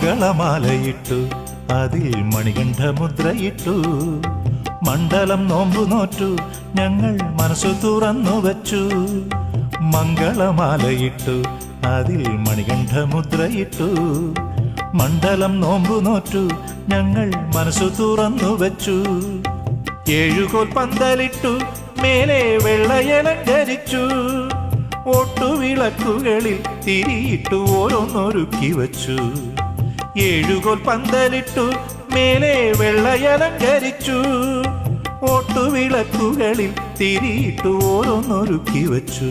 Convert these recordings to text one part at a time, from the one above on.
മംഗളമാലയിട്ടു അതിൽ മണികണ്ഠമുദ്രയിട്ടു മണ്ഡലം നോമ്പു നോറ്റു ഞങ്ങൾ മനസ്സു തുറന്നു വച്ചു. മംഗളമാലയിട്ടു അതിൽ മണികണ്ഠമുദ്രയിട്ടു മണ്ഡലം നോമ്പു നോറ്റു ഞങ്ങൾ മനസ്സു തുറന്നു വച്ചു. ഏഴുകോൽ പന്തലിട്ടു മേലെ വെള്ളയലങ്കരിച്ചു. ഓട്ടുവിളക്കുകളിൽ തിരിയിട്ടു ഓരോന്നൊരുക്കി വച്ചു. ഏഴുകോൽ പന്തലിട്ടു മേലെ വെള്ളയലങ്കരിച്ചു. ഓട്ടുവിളക്കുകളിൽ തിരിയിട്ടു ഓരോന്നൊരുക്കി വച്ചു.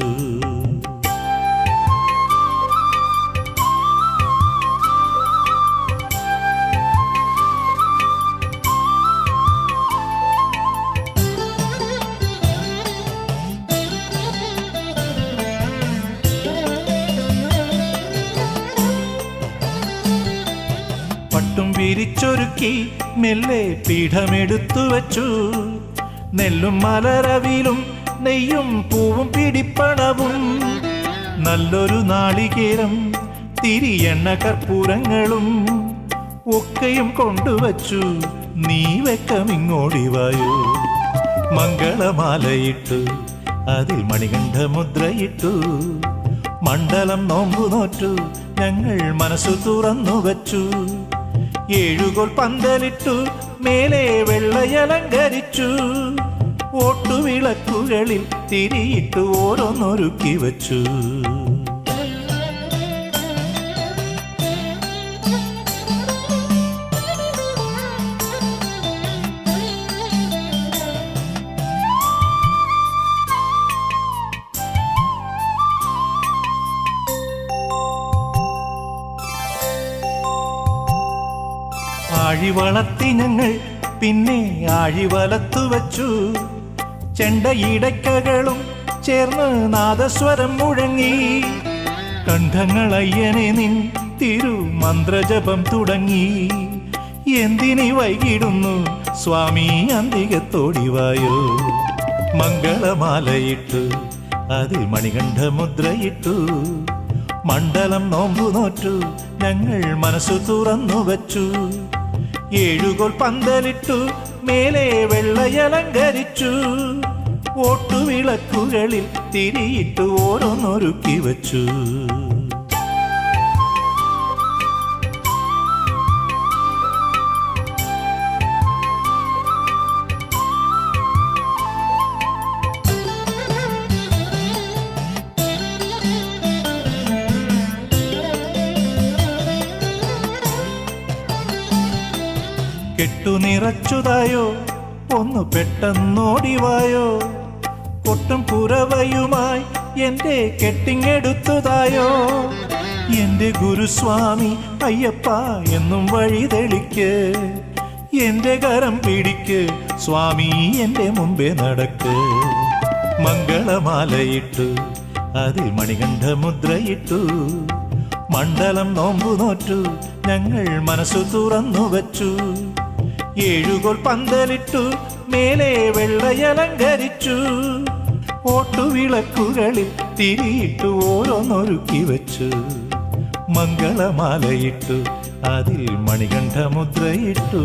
പട്ടും വിരിച്ചൊരുക്കി മെല്ലെ പീഠമെടുത്തു വച്ചു. നെല്ലും മലരവിലും നെയ്യും പൂവും പിടിപ്പണവും നല്ലൊരു നാളികേരം തിരിയെണ്ണ കർപ്പൂരങ്ങളും ഒക്കെയും കൊണ്ടുവച്ചു. നീ വെക്കമിങ്ങോടിവായോ. മംഗളമാലയിട്ടു അതിൽ മണികണ്ഠമുദ്രയിട്ടു മണ്ഡലം നോമ്പു നോറ്റു ഞങ്ങൾ മനസ്സു തുറന്നു വച്ചു. ഏഴുകോൽ പന്തലിട്ടു മേലെ വെള്ളയലങ്കരിച്ചു. ഓട്ടുവിളക്കുകളിൽ തിരിയിട്ടു ഓരോന്നൊരുക്കി വച്ചു. ആഴി വളർത്തി ഞങ്ങൾ പിന്നെ ആഴി വലത്തു വച്ചു. ചെണ്ടയിടയ്ക്കകളും ചേർന്ന് നാദസ്വരം മുഴങ്ങി. കണ്ഠങ്ങളയ്യനെ നിൻ തിരുമന്ത്രജപം തുടങ്ങി. എന്തിനി വൈകിടുന്നു സ്വാമി അന്തികത്തോടിവായോ. മംഗളമാലയിട്ടു അതിൽ മണികണ്ഠമുദ്രയിട്ടു മണ്ഡലം നോമ്പു നോറ്റു ഞങ്ങൾ മനസ്സു തുറന്നു വച്ചു. ഏഴുകോൽ പന്തലിട്ടു മേലെ വെള്ളയലങ്കരിച്ചു. ഓട്ടുവിളക്കുകളിൽ തിരിയിട്ടു ഓരോന്നൊരുക്കി വച്ചു. കെട്ടു നിറച്ചുതായോ ഒന്ന് പെട്ടെന്നോടിവായോ. കൊട്ടും പുറവയുമായി എൻ്റെ കെട്ടിങ്ങെടുത്തതായോ. എൻ്റെ ഗുരുസ്വാമി അയ്യപ്പ എന്നും വഴി തെളിക്ക്. എൻ്റെ കരം പിടിക്ക് സ്വാമി എൻ്റെ മുമ്പേ നടക്ക്. മംഗളമാലയിട്ടു അതിൽ മണികണ്ഠമുദ്രയിട്ടു മണ്ഡലം നോമ്പു നോറ്റു ഞങ്ങൾ മനസ്സു തുറന്നു വച്ചു. ഏഴുകോൽ പന്തലിട്ടു മേലെ വെള്ളയലങ്കരിച്ചു. ഓട്ടുവിളക്കുകളിൽ തിരിയിട്ടു ഓരോന്നൊരുക്കി വച്ചു. മംഗളമാലയിട്ടു അതിൽ മണികണ്ഠമുദ്രയിട്ടു.